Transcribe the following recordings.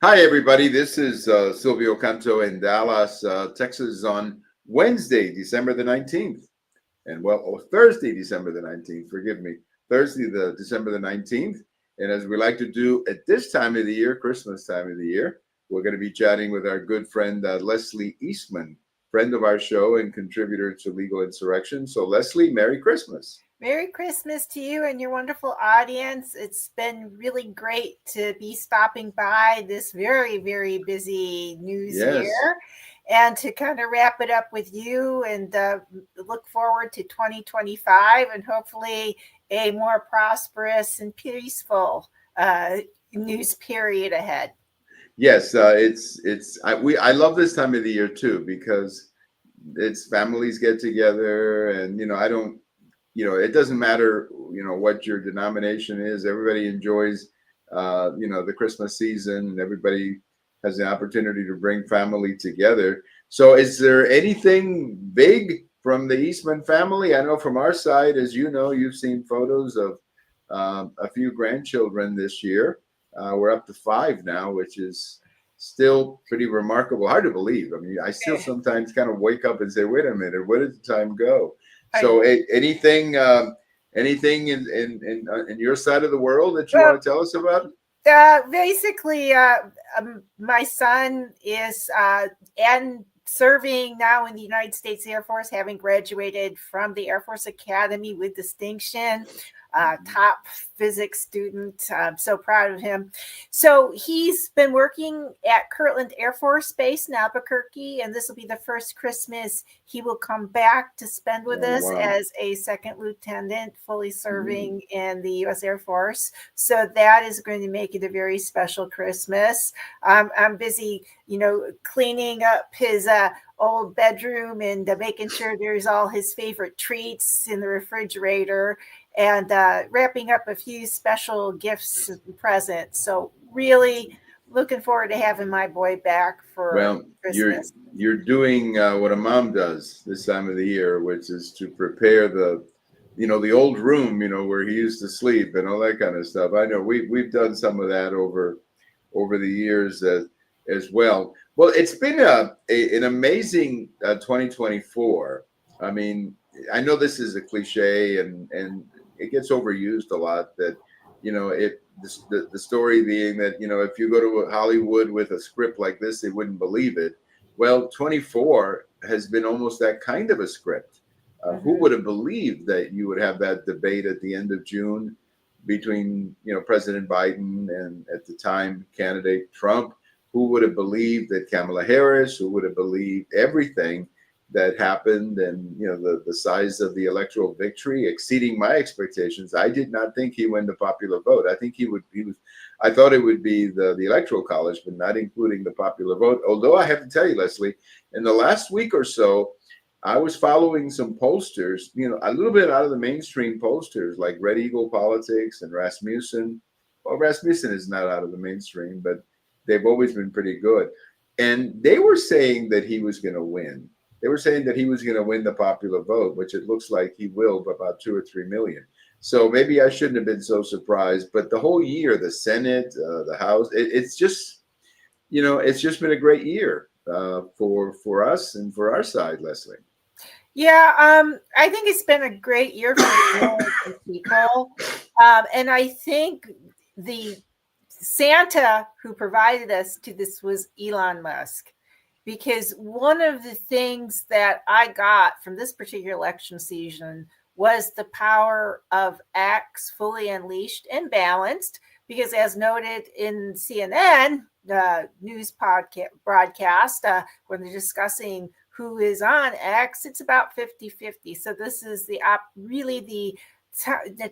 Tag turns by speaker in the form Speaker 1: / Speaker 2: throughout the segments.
Speaker 1: Hi, everybody. This is Silvio Canto in Dallas, Texas on Wednesday, December the 19th. Thursday, December the 19th. Forgive me. Thursday, December the 19th. And as we like to do at this time of the year, Christmas time of the year, we're going to be chatting with our good friend, Leslie Eastman, friend of our show and contributor to Legal Insurrection. So, Leslie, Merry Christmas.
Speaker 2: Merry Christmas to you and your wonderful audience. It's been really great to be stopping by this very, very busy news
Speaker 1: Yes.
Speaker 2: year and to kind of wrap it up with you and look forward to 2025 and hopefully a more prosperous and peaceful news period ahead.
Speaker 1: Yes, I love this time of the year too because it's families get together and I don't it doesn't matter what your denomination is. Everybody enjoys the Christmas season and everybody has the opportunity to bring family together. So is there anything big from the Eastman family? I know from our side, as you know, you've seen photos of a few grandchildren this year. We're up to 5 now, which is still pretty remarkable. Hard to believe. I mean, I still sometimes kind of wake up and say, wait a minute, where did the time go? So anything in your side of the world that you want to tell us about?
Speaker 2: Basically, my son is and serving now in the United States Air Force, having graduated from the Air Force Academy with distinction. Top physics student. I'm so proud of him. So he's been working at Kirtland Air Force Base in Albuquerque, and this will be the first Christmas he will come back to spend with us as a second lieutenant, fully serving in the U.S. Air Force. So that is going to make it a very special Christmas. I'm busy, cleaning up his old bedroom and making sure there's all his favorite treats in the refrigerator and wrapping up a few special gifts and presents. So really looking forward to having my boy back for Christmas.
Speaker 1: You're doing what a mom does this time of the year, which is to prepare the old room, where he used to sleep and all that kind of stuff. I know we've done some of that over the years as well. Well, it's been an amazing 2024. I mean, I know this is a cliche and it gets overused a lot that, the story being that, if you go to Hollywood with a script like this, they wouldn't believe it. Well, 24 has been almost that kind of a script. Who would have believed that you would have that debate at the end of June between, President Biden and at the time candidate Trump? Who would have believed that Kamala Harris? Who would have believed everything that happened and the size of the electoral victory exceeding my expectations? I did not think he won the popular vote. I think I thought it would be the electoral college, but not including the popular vote. Although I have to tell you, Leslie, in the last week or so, I was following some pollsters, a little bit out of the mainstream pollsters like Red Eagle Politics and Rasmussen. Well, Rasmussen is not out of the mainstream, but they've always been pretty good. And they were saying that he was going to win. They were saying that he was going to win the popular vote, which it looks like he will by about 2 or 3 million. So maybe I shouldn't have been so surprised. But the whole year, the Senate, the House, it's just been a great year for us and for our side, Leslie.
Speaker 2: Yeah, I think it's been a great year for the American people. And I think the Santa who provided us to this was Elon Musk. Because one of the things that I got from this particular election season was the power of X fully unleashed and balanced. Because as noted in CNN news broadcast, when they're discussing who is on X, it's about 50-50. So this is really the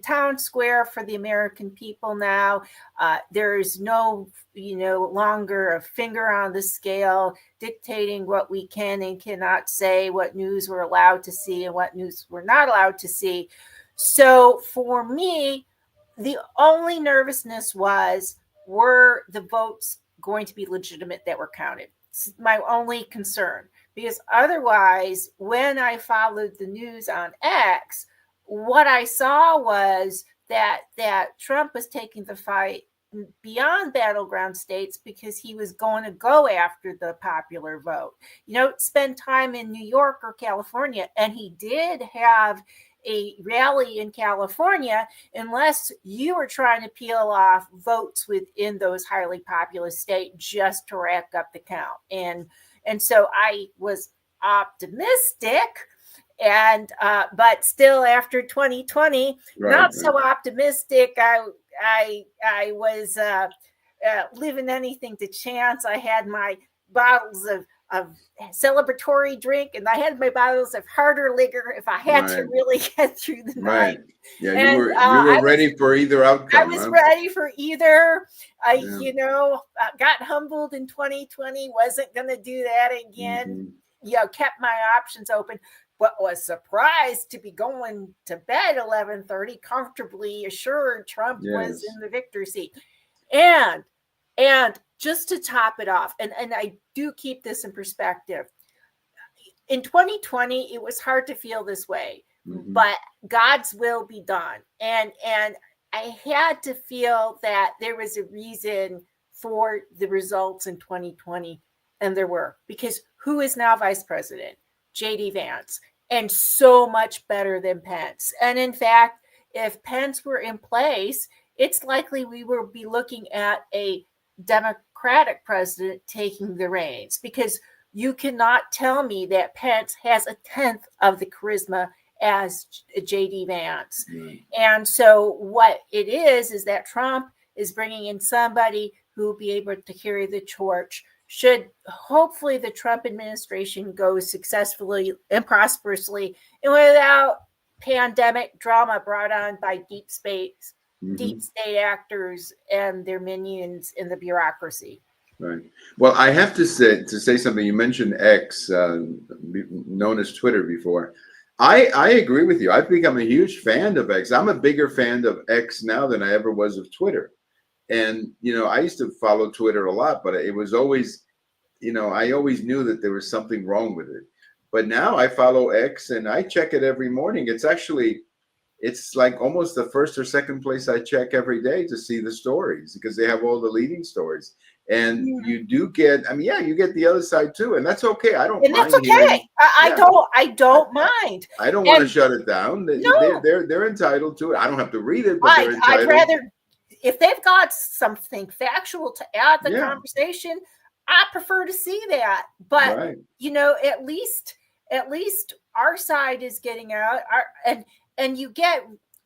Speaker 2: town square for the American people now. There's no, longer a finger on the scale dictating what we can and cannot say, what news we're allowed to see and what news we're not allowed to see. So for me, the only nervousness were the votes going to be legitimate that were counted? It's my only concern, because otherwise, when I followed the news on X, what I saw was that Trump was taking the fight beyond battleground states because he was going to go after the popular vote. You don't spend time in New York or California, and he did have a rally in California unless you were trying to peel off votes within those highly populous states just to rack up the count. And so I was optimistic, and but still after 2020, not so optimistic. I was leaving anything to chance. I had my bottles of celebratory drink, and I had my bottles of harder liquor if I had to really get through the night.
Speaker 1: Yeah, and, you were ready for either outcome.
Speaker 2: I was ready for either. You know, got humbled in 2020, wasn't going to do that again. You know, kept my options open, but was surprised to be going to bed 11:30, comfortably assured Trump was in the victory seat. And just to top it off, and I do keep this in perspective, in 2020, it was hard to feel this way, but God's will be done. And I had to feel that there was a reason for the results in 2020, and there were, because who is now vice president? J.D. Vance, and so much better than Pence. And in fact, if Pence were in place, it's likely we will be looking at a Democratic president taking the reins, because you cannot tell me that Pence has a tenth of the charisma as J.D. Vance. And so what it is that Trump is bringing in somebody who will be able to carry the torch should hopefully the Trump administration go successfully and prosperously and without pandemic drama brought on by deep state actors and their minions in the bureaucracy.
Speaker 1: Right. Well, I have to say something. You mentioned X, known as Twitter before. I agree with you. I've become a huge fan of X. I'm a bigger fan of X now than I ever was of Twitter. And, you know, I used to follow Twitter a lot, but it was always, you know, I always knew that there was something wrong with it. But now I follow X and I check it every morning. It's like almost the first or second place I check every day to see the stories, because they have all the leading stories. And you do get, I mean, you get the other side too, and that's okay. I don't mind.
Speaker 2: That's okay. I don't mind.
Speaker 1: I don't want to shut it down. They're entitled to it. I don't have to read it, but they're entitled.
Speaker 2: I'd rather, if they've got something factual to add to the conversation, I prefer to see that. But you know, at least our side is getting out. And you get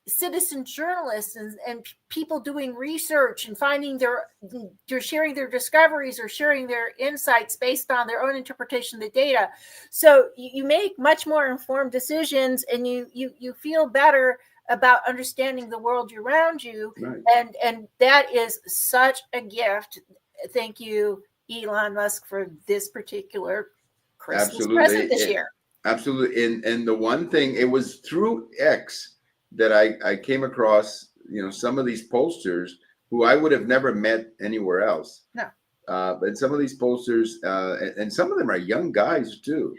Speaker 2: citizen journalists and people doing research and they're sharing their discoveries or sharing their insights based on their own interpretation of the data. So you make much more informed decisions, and you feel better about understanding the world around you. And that is such a gift. Thank you, Elon Musk, for this particular Christmas present this year.
Speaker 1: Absolutely. And the one thing, it was through X that I came across, you know, some of these pollsters who I would have never met anywhere else.
Speaker 2: No.
Speaker 1: But some of these pollsters, and some of them are young guys too,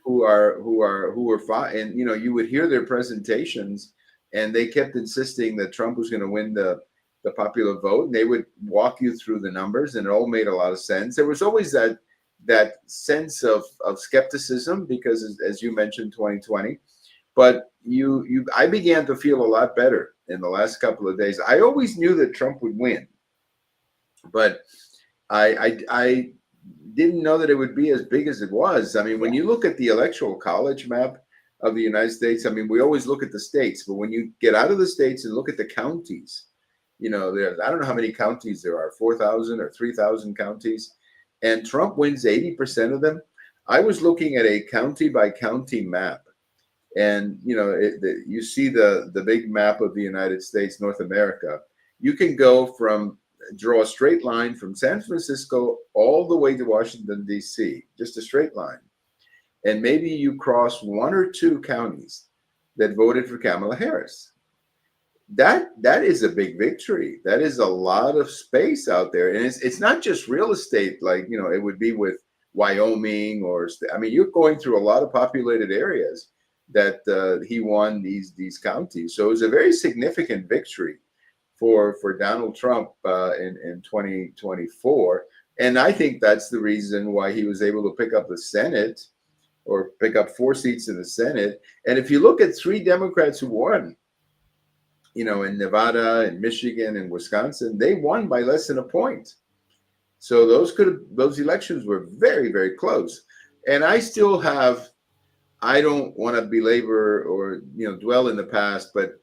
Speaker 1: who were fine. And, you know, you would hear their presentations, and they kept insisting that Trump was going to win the popular vote. And they would walk you through the numbers, and it all made a lot of sense. There was always that sense of skepticism because, as you mentioned, 2020, but I began to feel a lot better in the last couple of days. I always knew that Trump would win, but I didn't know that it would be as big as it was. I mean, when you look at the electoral college map of the United States, I mean, we always look at the states, but when you get out of the states and look at the counties, you know, I don't know how many counties there are, 4,000 or 3,000 counties. And Trump wins 80% of them. I was looking at a county by county map, and you know, you see the big map of the United States, North America. You can draw a straight line from San Francisco all the way to Washington, D.C., just a straight line. And maybe you cross one or two counties that voted for Kamala Harris. That is a big victory. That is a lot of space out there, and it's not just real estate like, you know, it would be with Wyoming I mean, you're going through a lot of populated areas that he won these counties. So it was a very significant victory for Donald Trump in 2024. And I think that's the reason why he was able to pick up the Senate, or pick up 4 seats in the Senate. And if you look at 3 Democrats who won, in Nevada and Michigan and Wisconsin, they won by less than a point. So those elections were very, very close. And I don't want to belabor or dwell in the past, but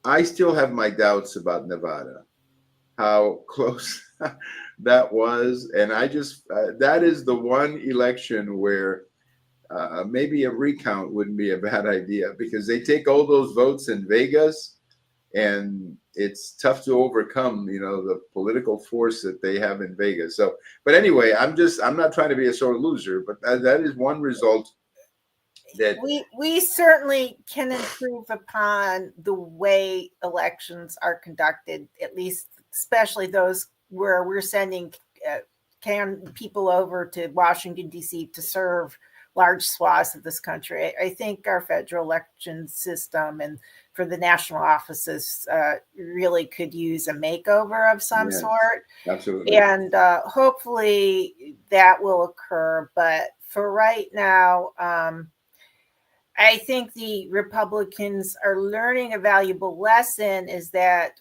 Speaker 1: I still have my doubts about Nevada, how close that was. And I just that is the one election where maybe a recount wouldn't be a bad idea, because they take all those votes in Vegas, and it's tough to overcome, the political force that they have in Vegas. So, but anyway, I'm not trying to be a sore loser, but that is one result that
Speaker 2: we certainly can improve upon the way elections are conducted, at least, especially those where we're sending people over to Washington, D.C. to serve large swaths of this country. I think our federal election system and for the national offices really could use a makeover of some sort.
Speaker 1: Absolutely.
Speaker 2: And hopefully that will occur. But for right now, I think the Republicans are learning a valuable lesson, is that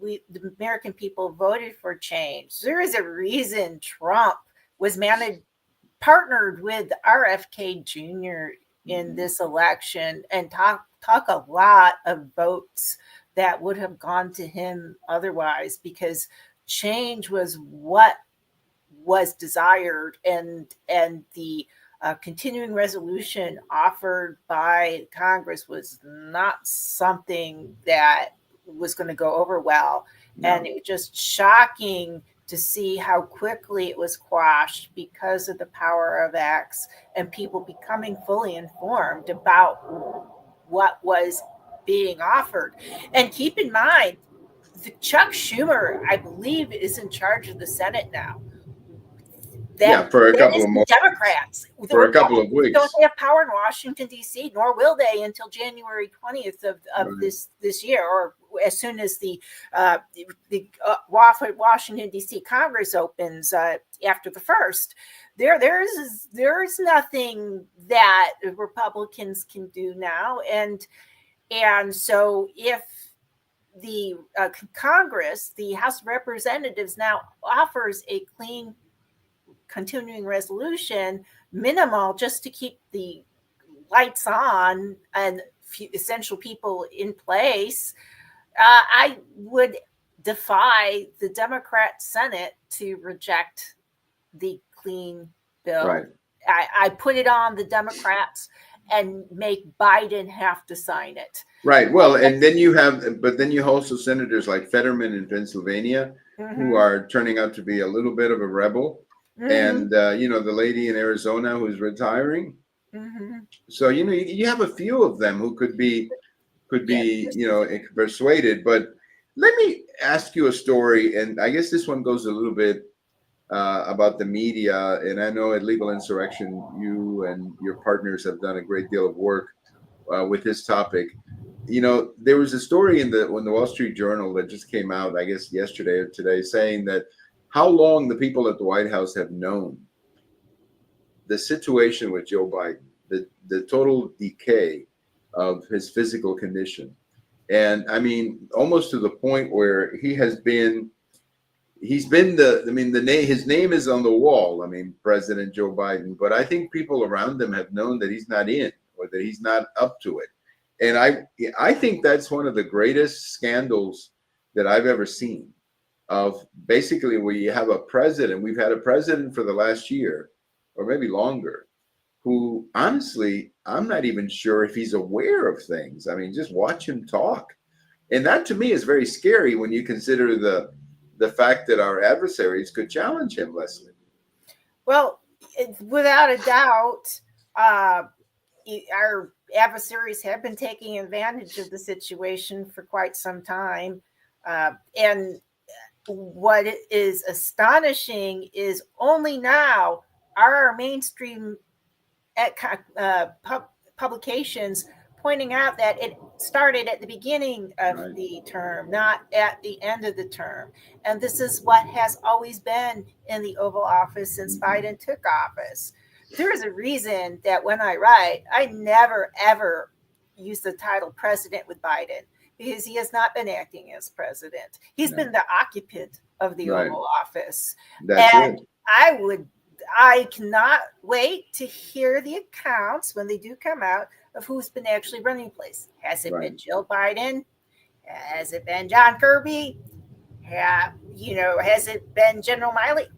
Speaker 2: the American people voted for change. There is a reason Trump was partnered with RFK Jr. in this election, and talk a lot of votes that would have gone to him otherwise, because change was what was desired, and the continuing resolution offered by Congress was not something that was going to go over well. No. And it was just shocking to see how quickly it was quashed because of the power of X and people becoming fully informed about what was being offered. And keep in mind, Chuck Schumer, I believe, is in charge of the Senate now.
Speaker 1: For a couple of months.
Speaker 2: Democrats.
Speaker 1: For a couple of weeks.
Speaker 2: Don't have power in Washington, D.C., nor will they until January 20th of right. this year, or as soon as the Washington, D.C. Congress opens after the 1st. There is nothing that Republicans can do now. And so if the Congress, the House of Representatives, now offers a clean continuing resolution, minimal, just to keep the lights on and essential people in place, I would defy the Democrat Senate to reject the clean bill.
Speaker 1: Right.
Speaker 2: I put it on the Democrats and make Biden have to sign it.
Speaker 1: Right. Well, and then you have also senators like Fetterman in Pennsylvania, who are turning out to be a little bit of a rebel. And the lady in Arizona who's retiring. So you have a few of them who could be persuaded. But let me ask you a story, and I guess this one goes a little bit about the media. And I know at Legal Insurrection, you and your partners have done a great deal of work with this topic. There was a story in the Wall Street Journal that just came out, I guess yesterday or today, saying that how long the people at the White House have known the situation with Joe Biden, the total decay of his physical condition. And I mean, almost to the point where his name is on the wall. I mean, President Joe Biden, but I think people around him have known that he's not in, or that he's not up to it. And I think that's one of the greatest scandals that I've ever seen, of basically where you have a president, we've had a president for the last year or maybe longer, who honestly, I'm not even sure if he's aware of things. I mean, just watch him talk. And that to me is very scary when you consider the fact that our adversaries could challenge him, Leslie.
Speaker 2: Well, without a doubt, our adversaries have been taking advantage of the situation for quite some time. And what is astonishing is only now are our mainstream publications pointing out that it started at the beginning of
Speaker 1: Right.
Speaker 2: the term, not at the end of the term. And this is what has always been in the Oval Office since Biden took office. There is a reason that when I write, I never, ever use the title president with Biden, because he has not been acting as president. He's been the occupant of the
Speaker 1: Right.
Speaker 2: Oval Office.
Speaker 1: That's
Speaker 2: And
Speaker 1: it.
Speaker 2: I cannot wait to hear the accounts when they do come out of who's been actually running the place. Has it been Jill Biden? Has it been John Kirby? Has it been General Miley?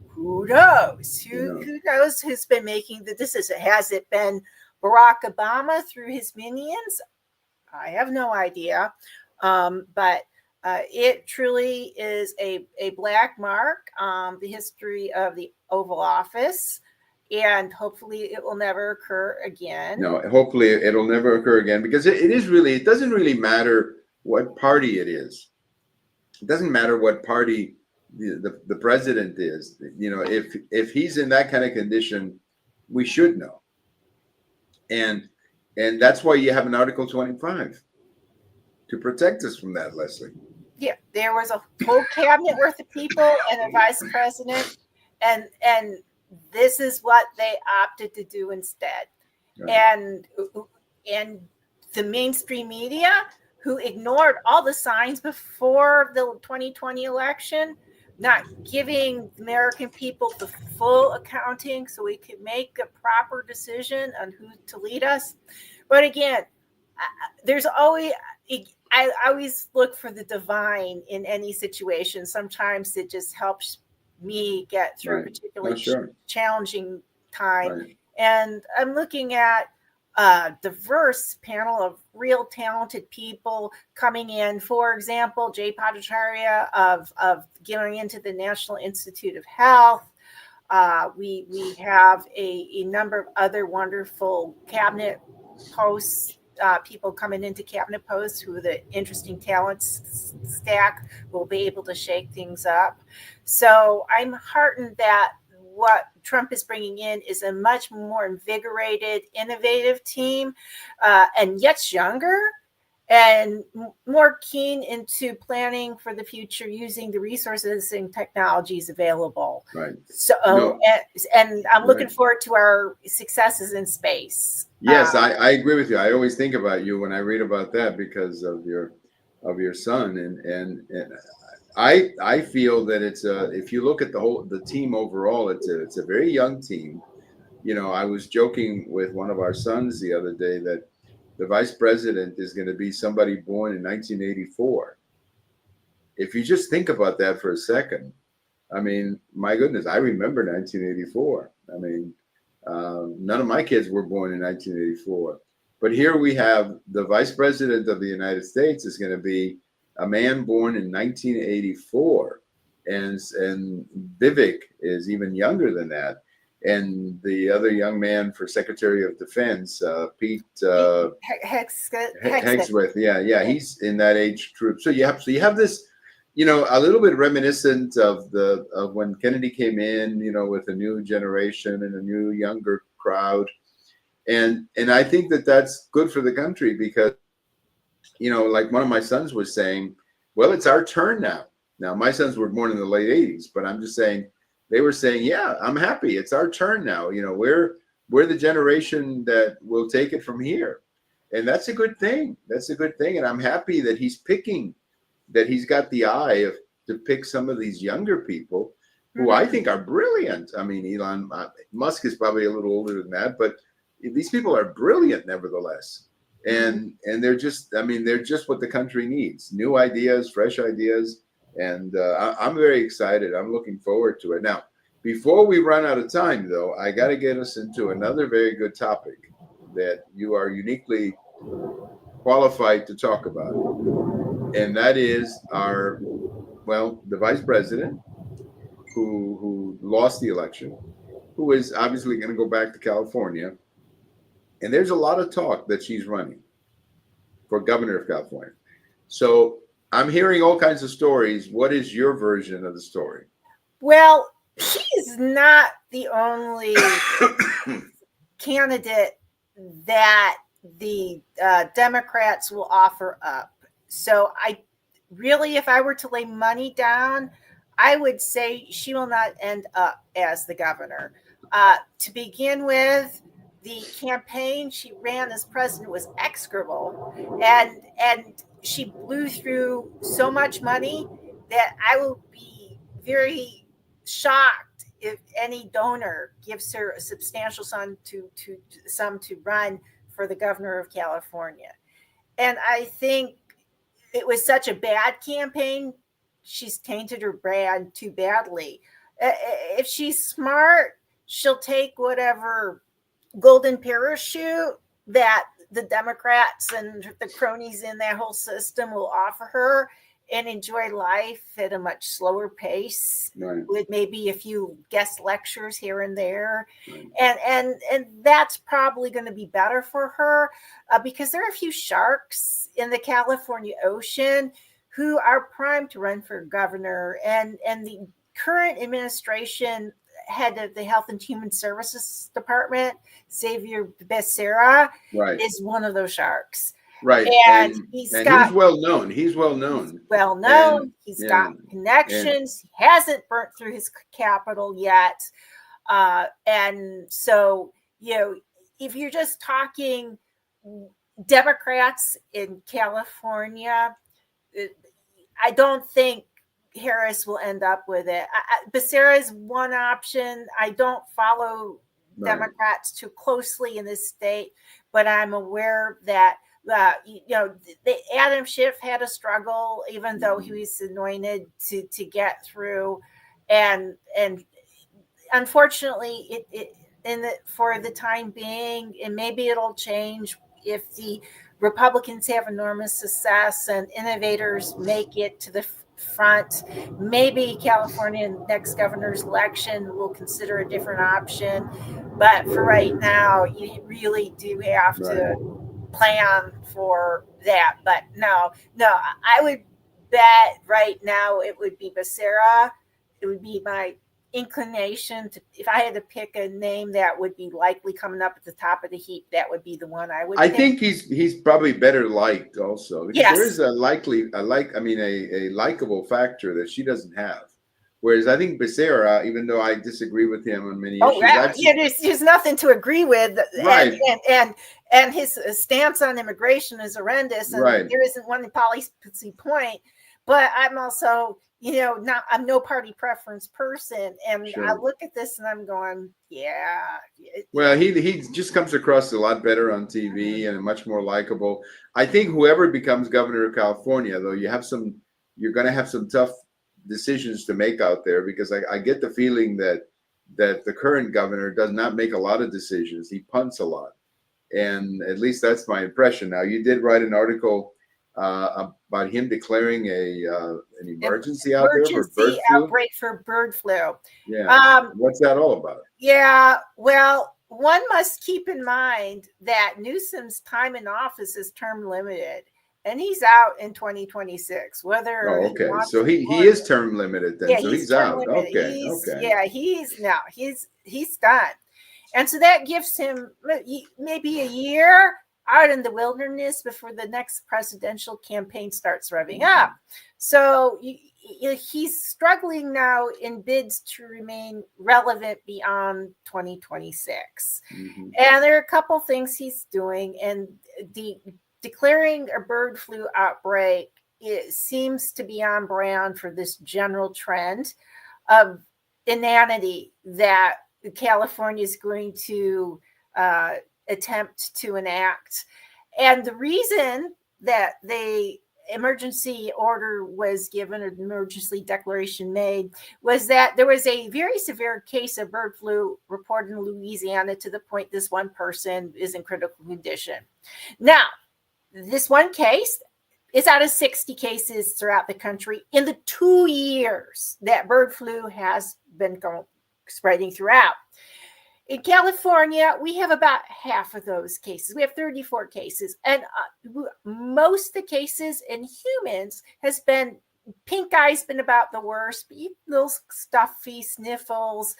Speaker 2: Who knows? Who knows who's been making the decision? Has it been Barack Obama through his minions? I have no idea. But it truly is a black mark on the history of the Oval Office, and hopefully it will never occur again.
Speaker 1: No, hopefully it'll never occur again, because it doesn't really matter what party it is. It doesn't matter what party the president is. If he's in that kind of condition, we should know. And that's why you have an Article 25 to protect us from that, Leslie.
Speaker 2: Yeah, there was a whole cabinet worth of people and a vice president, and this is what they opted to do instead. Right. And the mainstream media, who ignored all the signs before the 2020 election, not giving the American people the full accounting so we could make a proper decision on who to lead us. But again, I always look for the divine in any situation. Sometimes it just helps me get through a particularly challenging time. Right. And I'm looking at a diverse panel of real talented people coming in. For example, Jay Bhattacharya of getting into the National Institute of Health. We have a number of other wonderful cabinet posts, people coming into cabinet posts who the interesting talents stack will be able to shake things up. So I'm heartened that what Trump is bringing in is a much more invigorated, innovative team, and yet younger and more keen into planning for the future using the resources and technologies available.
Speaker 1: Right.
Speaker 2: So, and I'm looking forward to our successes in space.
Speaker 1: Yes, I agree with you. I always think about you when I read about that because of your son, and I feel that it's if you look at the team overall, it's a very young team. I was joking with one of our sons the other day that the vice president is going to be somebody born in 1984. If you just think about that for a second, I mean, my goodness, I remember 1984. I mean, none of my kids were born in 1984. But here we have the vice president of the United States is going to be a man born in 1984. And Vivek is even younger than that. And the other young man for Secretary of Defense, Pete Hegseth, yeah, he's in that age group. So you have this, a little bit reminiscent of when Kennedy came in, with a new generation and a new younger crowd, and I think that that's good for the country because, like one of my sons was saying, well, it's our turn now. Now my sons were born in the late '80s, but I'm just saying. They were saying, yeah, I'm happy. It's our turn now. We're the generation that will take it from here. And that's a good thing. That's a good thing. And I'm happy that he's got the eye to pick some of these younger people who I think are brilliant. I mean, Elon Musk is probably a little older than that, but these people are brilliant nevertheless. And they're just what the country needs. New ideas, fresh ideas. And I'm very excited. I'm looking forward to it. Now, before we run out of time, though, I got to get us into another very good topic that you are uniquely qualified to talk about. And that is the vice president who lost the election, who is obviously going to go back to California. And there's a lot of talk that she's running for governor of California. So I'm hearing all kinds of stories. What is your version of the story?
Speaker 2: Well, she's not the only candidate that the Democrats will offer up. So I really, if I were to lay money down, I would say she will not end up as the governor. To begin with, the campaign she ran as president was execrable, and she blew through so much money that I will be very shocked if any donor gives her a substantial sum to run for the governor of California. And I think it was such a bad campaign. She's tainted her brand too badly. If she's smart, she'll take whatever golden parachute that the Democrats and the cronies in that whole system will offer her and enjoy life at a much slower pace,
Speaker 1: right,
Speaker 2: with maybe a few guest lectures here and there.
Speaker 1: right.
Speaker 2: And that's probably going to be better for her, because there are a few sharks in the California Ocean who are primed to run for governor. And the current administration head of the Health and Human Services Department, Xavier Becerra,
Speaker 1: Right.
Speaker 2: is one of those sharks.
Speaker 1: Right.
Speaker 2: And
Speaker 1: he's well known. He's well known.
Speaker 2: Well known.
Speaker 1: And,
Speaker 2: He's got connections. He hasn't burnt through his capital yet. And so, if you're just talking Democrats in California, I don't think Harris will end up with it. Becerra is one option. I don't follow Democrats too closely in this state, but I'm aware that Adam Schiff had a struggle, even though he was anointed to get through, and unfortunately, for the time being, and maybe it'll change if the Republicans have enormous success and innovators make it to the front. Maybe California next governor's election will consider a different option, but for right now, you really do have to plan for that. But no, I would bet right now it would be Becerra. It would be my inclination to, if I had to pick a name that would be likely coming up at the top of the heap, that would be the one I would.
Speaker 1: I think he's probably better liked also.
Speaker 2: Yes.
Speaker 1: There is a likable factor that she doesn't have. Whereas I think Becerra, even though I disagree with him on many issues,
Speaker 2: there's nothing to agree with,
Speaker 1: right?
Speaker 2: And his stance on immigration is horrendous, and there isn't one policy point. But I'm also, I'm no party preference person, and I look at this and I'm going, Well,
Speaker 1: he just comes across a lot better on TV and much more likable. I think whoever becomes governor of California, though, you're going to have some tough decisions to make out there, because I get the feeling that the current governor does not make a lot of decisions. He punts a lot, and at least that's my impression. Now, you did write an article about him declaring an emergency out there for bird flu.
Speaker 2: Outbreak for bird flu.
Speaker 1: Yeah. What's that all about?
Speaker 2: Yeah. Well, one must keep in mind that Newsom's time in office is term limited, and he's out in 2026.
Speaker 1: So he is term limited then.
Speaker 2: Yeah,
Speaker 1: so he's out.
Speaker 2: Limited.
Speaker 1: Okay.
Speaker 2: Yeah, he's done, and so that gives him maybe a year out in the wilderness before the next presidential campaign starts revving up. So he's struggling now in bids to remain relevant beyond 2026. Mm-hmm. And there are a couple things he's doing, and declaring a bird flu outbreak, it seems to be on brand for this general trend of inanity that California is going to attempt to enact. And the reason that the emergency order was given, or the emergency declaration made, was that there was a very severe case of bird flu reported in Louisiana, to the point this one person is in critical condition. Now, this one case is out of 60 cases throughout the country in the 2 years that bird flu has been spreading throughout. In California, we have about half of those cases. We have 34 cases. And most of the cases in humans has been pink eye's been about the worst, but little stuffy sniffles,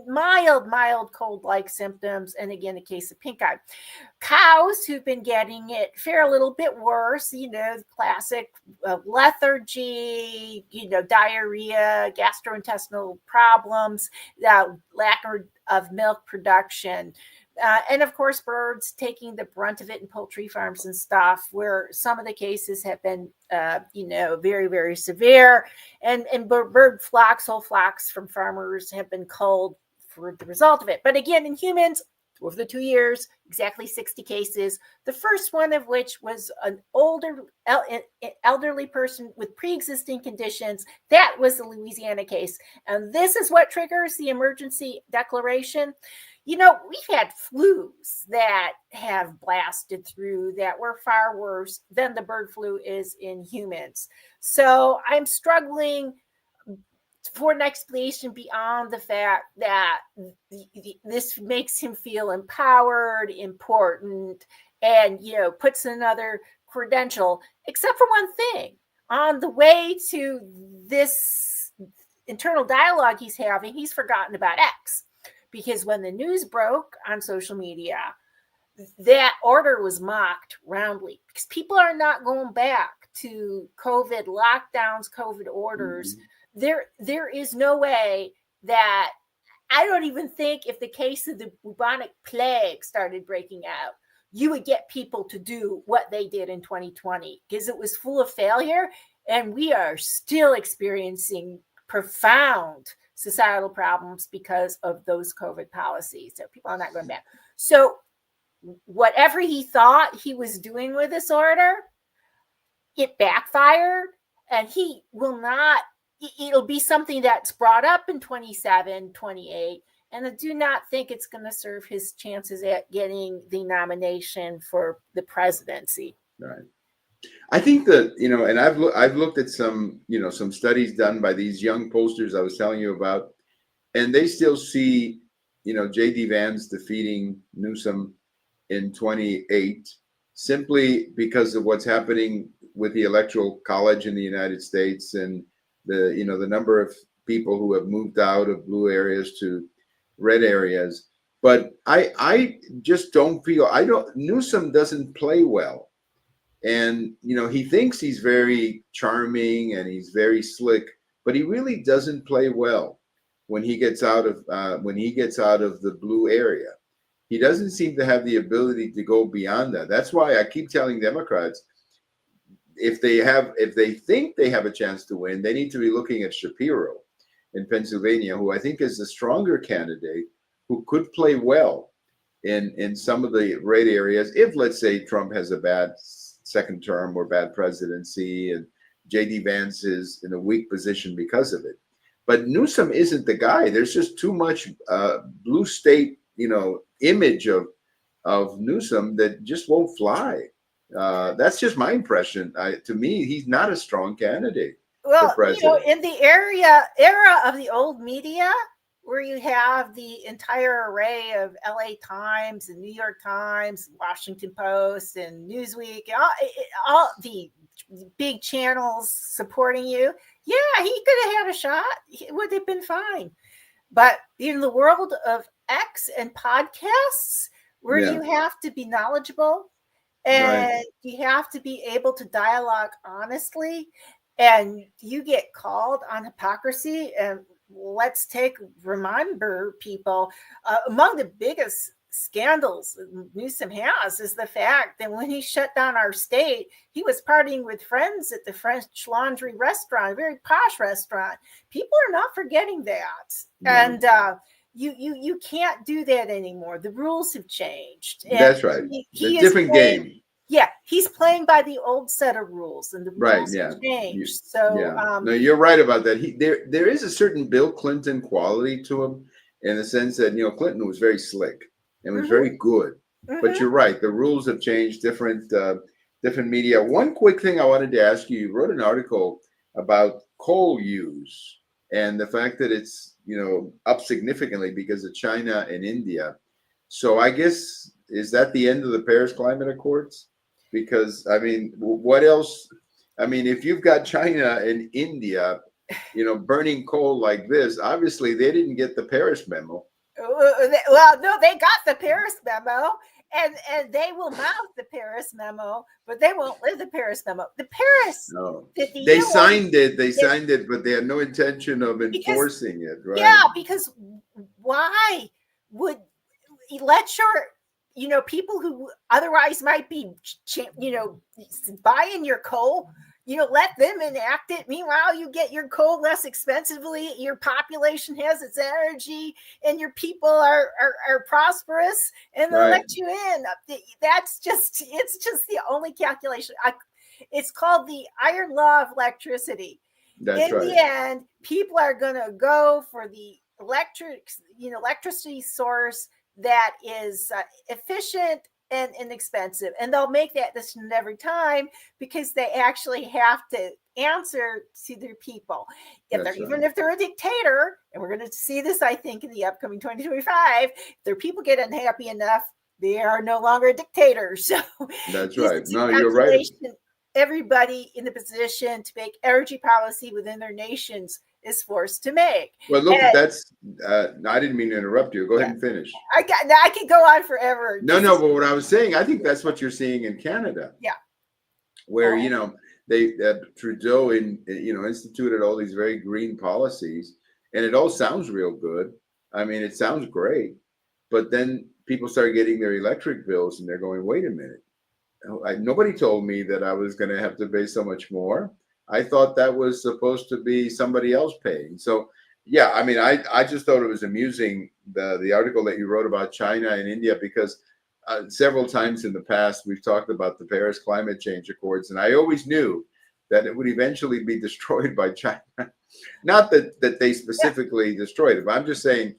Speaker 2: mild cold-like symptoms, and again, a case of pink eye. Cows who've been getting it fare a little bit worse, the classic lethargy, diarrhea, gastrointestinal problems, lack of milk production. And of course, birds taking the brunt of it in poultry farms and stuff, where some of the cases have been, very, very severe. And bird flocks, whole flocks from farmers have been culled for the result of it. But again, in humans, over the 2 years, exactly 60 cases. The first one of which was an older elderly person with pre-existing conditions. That was the Louisiana case. And this is what triggers the emergency declaration. We've had flus that have blasted through that were far worse than the bird flu is in humans. So I'm struggling for an explanation beyond the fact that this makes him feel empowered, important, and, puts another credential, except for one thing. On the way to this internal dialogue he's having, he's forgotten about X. Because when the news broke on social media, that order was mocked roundly because people are not going back to COVID lockdowns, COVID orders. Mm-hmm. There is no way that, I don't even think if the case of the bubonic plague started breaking out, you would get people to do what they did in 2020 because it was full of failure. And we are still experiencing profound societal problems because of those COVID policies. So people are not going back. So whatever he thought he was doing with this order, it backfired, and he will not, it'll be something that's brought up in 27, 28, and I do not think it's going to serve his chances at getting the nomination for the presidency.
Speaker 1: Right. I think that, and I've looked at some, some studies done by these young pollsters I was telling you about, and they still see, J.D. Vance defeating Newsom in 28 simply because of what's happening with the Electoral College in the United States and the number of people who have moved out of blue areas to red areas. But I just don't feel, Newsom doesn't play well. And, he thinks he's very charming and he's very slick, but he really doesn't play well when he gets out of the blue area. He doesn't seem to have the ability to go beyond that. That's why I keep telling Democrats, if they think they have a chance to win, they need to be looking at Shapiro in Pennsylvania, who I think is the stronger candidate who could play well in some of the red areas. If, let's say, Trump has a bad second term or bad presidency and J.D. Vance is in a weak position because of it. But Newsom isn't the guy. There's just too much blue state, image of Newsom that just won't fly. That's just my impression. To me, he's not a strong candidate.
Speaker 2: Well, in the era of the old media, where you have the entire array of LA Times and New York Times, Washington Post and Newsweek, all the big channels supporting you. Yeah, he could have had a shot. It would have been fine. But in the world of X and podcasts, where you have to be knowledgeable and you have to be able to dialogue honestly, and you get called on hypocrisy. And remember, people, among the biggest scandals Newsom has is the fact that when he shut down our state, he was partying with friends at the French Laundry restaurant, a very posh restaurant. People are not forgetting that. And you can't do that anymore. The rules have changed. And
Speaker 1: that's right. He different game.
Speaker 2: Yeah, he's playing by the old set of rules, and the rules have changed.
Speaker 1: No, you're right about that. There is a certain Bill Clinton quality to him, in the sense that Clinton was very slick and was very good. But you're right, the rules have changed. Different media. One quick thing I wanted to ask you: you wrote an article about coal use and the fact that it's up significantly because of China and India. So I guess, is that the end of the Paris Climate Accords? Because, I mean, what else? I mean, if you've got China and India, burning coal like this, obviously they didn't get the Paris memo.
Speaker 2: Well, no, they got the Paris memo, and they will mouth the Paris memo, but they won't live the Paris memo. The Paris,
Speaker 1: No,
Speaker 2: the
Speaker 1: they
Speaker 2: UN,
Speaker 1: signed it. They signed it, but they had no intention of enforcing it. Right?
Speaker 2: Yeah, because why would you let your people who otherwise might be buying your coal, let them enact it. Meanwhile, you get your coal less expensively, your population has its energy, and your people are prosperous, and they'll let you in. It's just the only calculation. It's called the iron law of electricity.
Speaker 1: That's
Speaker 2: in the end, people are going to go for the electricity source that is efficient and inexpensive, and they'll make that decision every time because they actually have to answer to their people. Even if they're a dictator, and we're going to see this, I think, in the upcoming 2025, if their people get unhappy enough, they are no longer a dictator. So
Speaker 1: that's right. No, you're right.
Speaker 2: Everybody in the position to make energy policy within their nations is forced to make.
Speaker 1: Well, look, that's I didn't mean to interrupt you. Go ahead and finish.
Speaker 2: I could go on forever.
Speaker 1: No, but what I was saying, I think that's what you're seeing in Canada.
Speaker 2: Yeah.
Speaker 1: Where, they Trudeau instituted all these very green policies, and it all sounds real good. I mean, it sounds great, but then people start getting their electric bills and they're going, wait a minute. Nobody told me that I was going to have to pay so much more. I thought that was supposed to be somebody else paying. So, yeah, I mean, I just thought it was amusing, the article that you wrote about China and India, because several times in the past, we've talked about the Paris climate change accords, and I always knew that it would eventually be destroyed by China. Not that they specifically destroyed it, but I'm just saying,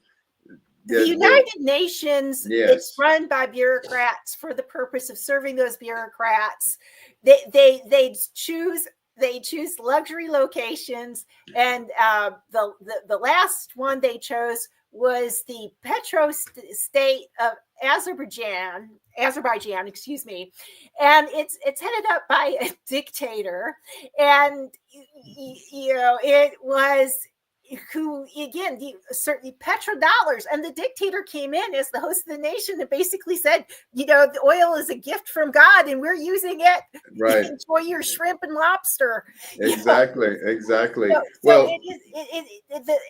Speaker 2: the United Nations is run by bureaucrats for the purpose of serving those bureaucrats. They choose luxury locations, and the last one they chose was the petro state of Azerbaijan, excuse me, and it's headed up by a dictator, and it was who, again, certainly petrodollars, and the dictator came in as the host of the nation and basically said, the oil is a gift from God and we're using it.
Speaker 1: Right.
Speaker 2: Enjoy your shrimp and lobster.
Speaker 1: Exactly.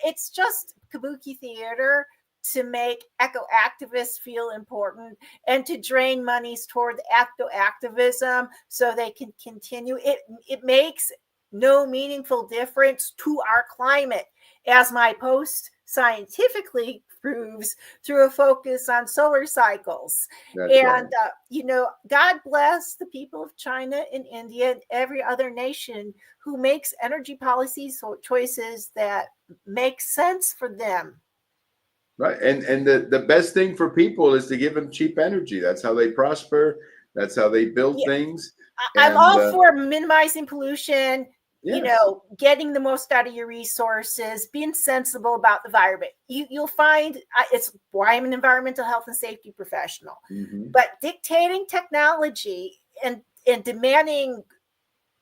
Speaker 2: It's just kabuki theater to make eco-activists feel important and to drain monies toward eco-activism so they can continue. It makes no meaningful difference to our climate, as my post scientifically proves through a focus on solar cycles. God bless the people of China and India and every other nation who makes energy policy choices that make sense for them.
Speaker 1: Right. And the best thing for people is to give them cheap energy. That's how they prosper. That's how they build things.
Speaker 2: I'm all for minimizing pollution, getting the most out of your resources, being sensible about the environment. You'll find it's why I'm an environmental health and safety professional. Mm-hmm. But dictating technology and demanding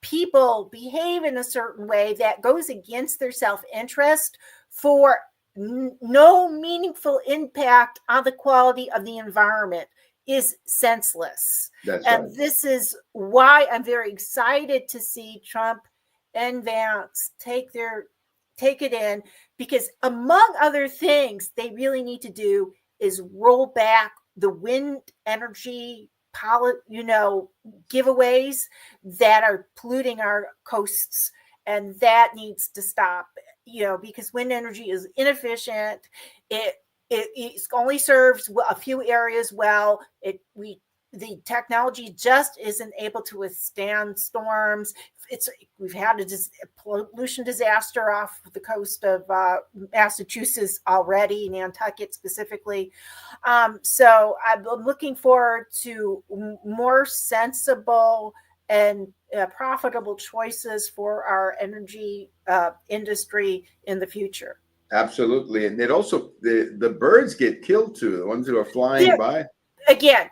Speaker 2: people behave in a certain way that goes against their self-interest for no meaningful impact on the quality of the environment is senseless. This is why I'm very excited to see Trump and Vance take it in, because among other things they really need to do is roll back the wind energy giveaways that are polluting our coasts, and that needs to stop, because wind energy is inefficient. It only serves a few areas well. The technology just isn't able to withstand storms. We've had a pollution disaster off the coast of Massachusetts already, Nantucket specifically. So I'm looking forward to more sensible and profitable choices for our energy industry in the future.
Speaker 1: Absolutely. And it also, the birds get killed too, the ones who are flying by.
Speaker 2: Again,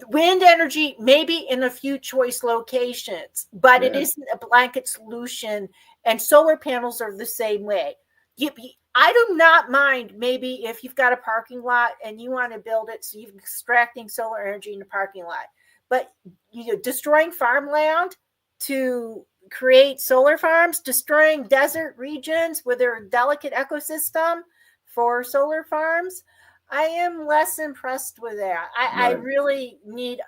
Speaker 2: wind energy, maybe in a few choice locations, but it isn't a blanket solution. And solar panels are the same way. I do not mind maybe if you've got a parking lot and you want to build it so you're extracting solar energy in the parking lot, but destroying farmland to create solar farms, destroying desert regions with their delicate ecosystem for solar farms, I am less impressed with that. I really need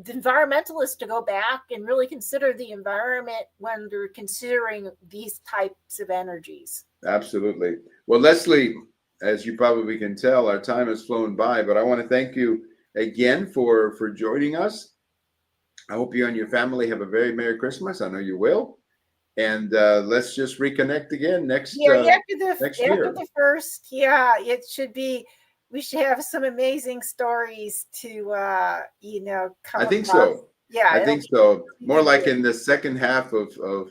Speaker 2: the environmentalists to go back and really consider the environment when they're considering these types of energies.
Speaker 1: Absolutely. Well, Leslie, as you probably can tell, our time has flown by, but I want to thank you again for joining us. I hope you and your family have a very Merry Christmas. I know you will. And let's just reconnect again next year.
Speaker 2: After the first, it should be. We should have some amazing stories to come.
Speaker 1: I think so.
Speaker 2: Yeah,
Speaker 1: I think so. More like in the second half of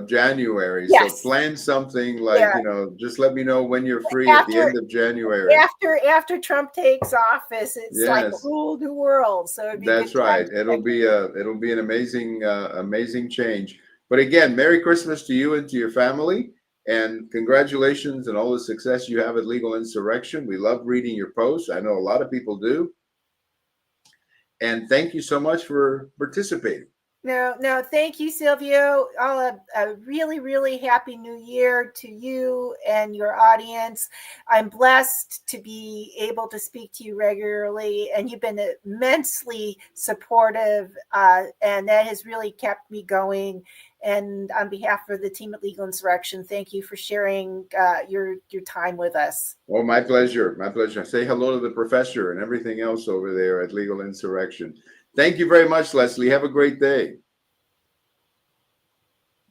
Speaker 1: January. Yes. So plan something like, just let me know when you're free at the end of January.
Speaker 2: After Trump takes office, it's like a whole new world. So
Speaker 1: that's right. It'll be an amazing change. But again, Merry Christmas to you and to your family. And congratulations on all the success you have at Legal Insurrection. We love reading your posts. I know a lot of people do. And thank you so much for participating.
Speaker 2: No, thank you, Silvio. A really, really happy new year to you and your audience. I'm blessed to be able to speak to you regularly, and you've been immensely supportive, and that has really kept me going. And on behalf of the team at Legal Insurrection, thank you for sharing your time with us.
Speaker 1: Oh, my pleasure. My pleasure. Say hello to the professor and everything else over there at Legal Insurrection. Thank you very much, Leslie. Have a great day.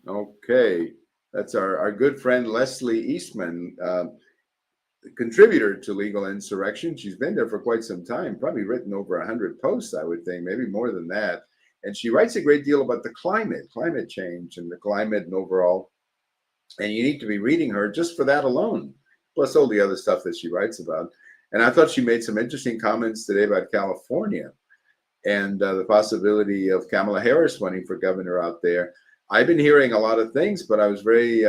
Speaker 1: Okay. That's our good friend, Leslie Eastman, contributor to Legal Insurrection. She's been there for quite some time, probably written over 100 posts, I would think, maybe more than that. And she writes a great deal about the climate change and the climate and overall. And you need to be reading her just for that alone, plus all the other stuff that she writes about. And I thought she made some interesting comments today about California and the possibility of Kamala Harris running for governor out there. I've been hearing a lot of things, but I was very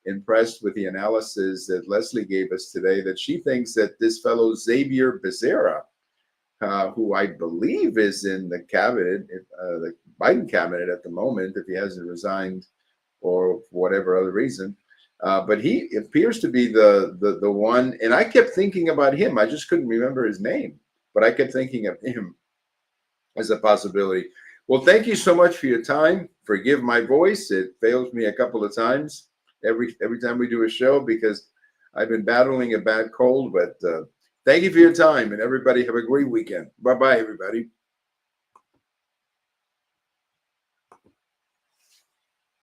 Speaker 1: impressed with the analysis that Leslie gave us today, that she thinks that this fellow Xavier Becerra, who I believe is in the cabinet, the Biden cabinet at the moment, if he hasn't resigned or for whatever other reason. But he appears to be the one, and I kept thinking about him. I just couldn't remember his name, but I kept thinking of him as a possibility. Well, thank you so much for your time. Forgive my voice. It fails me a couple of times every time we do a show because I've been battling a bad cold, but thank you for your time, and everybody have a great weekend. Bye-bye, everybody.